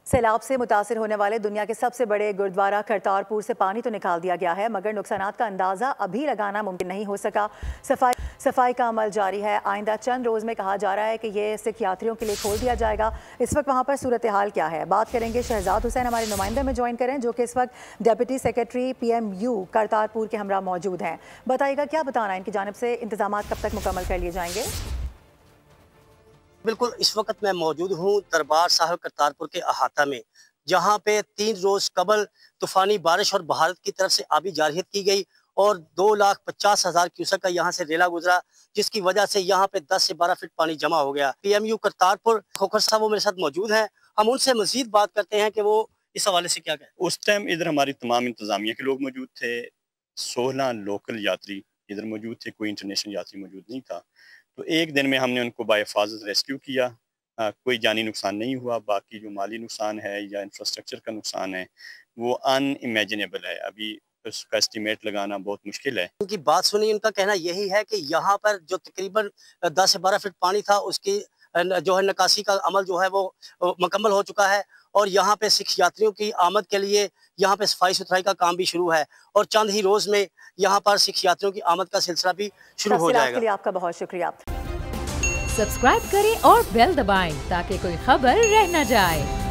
सैलाब से मुतासिर होने वाले दुनिया के सबसे बड़े गुरुद्वारा करतारपुर से पानी तो निकाल दिया गया है, मगर नुकसानात का अंदाज़ा अभी लगाना मुमकिन नहीं हो सका। सफाई का अमल जारी है। आइंदा चंद रोज़ में कहा जा रहा है कि ये सिख यात्रियों के लिए खोल दिया जाएगा। इस वक्त वहाँ पर सूरत हाल क्या है, बात करेंगे। शहजाद हुसैन हमारे नुमाइंदे में ज्वाइन करें, जो कि इस वक्त डिप्टी सेक्रेटरी PMU करतारपुर के हमरा मौजूद हैं। बताइएगा क्या बताना है, इनकी जानिब से इंतजाम कब तक मुकम्मल कर लिए जाएंगे? बिल्कुल, इस वक्त मैं मौजूद हूँ दरबार साहिब करतारपुर के अहाता में, जहाँ पे 3 रोज़ कबल तूफ़ानी बारिश और भारत की तरफ से आबी जारहियत की गई और 2,50,000 क्यूसेक का यहाँ से रेला गुजरा, जिसकी वजह से यहाँ पे 10 से 12 फीट पानी जमा हो गया। PMU करतारपुर खोखर साहब वो मेरे साथ मौजूद हैं। हम उनसे मजीद बात करते हैं कि वो इस हवाले से क्या कहते हैं। उस टाइम इधर हमारी तमाम इंतजामिया के लोग मौजूद थे, 16 लोकल यात्री इधर मौजूद थे, कोई इंटरनेशनल यात्री मौजूद नहीं था। तो एक दिन में हमने उनको बाहिफाजत रेस्क्यू किया। कोई जानी नुकसान नहीं हुआ। बाकी जो माली नुकसान है या इंफ्रास्ट्रक्चर का नुकसान है वो अनइमेजिनेबल है, अभी उसका एस्टिमेट लगाना बहुत मुश्किल है। उनकी बात सुनी, उनका कहना यही है कि यहाँ पर जो तकरीबन 10 से 12 फीट पानी था, उसकी जो है निकासी का अमल जो है वो मुकम्मल हो चुका है और यहाँ पे सिख यात्रियों की आमद के लिए यहाँ पे सफाई सुथराई का काम भी शुरू है और चंद ही रोज में यहाँ पर सिख यात्रियों की आमद का सिलसिला भी शुरू हो जाएगा। के लिए आपका बहुत शुक्रिया। सब्सक्राइब करें और बेल दबाएं ताकि कोई खबर रह न जाए।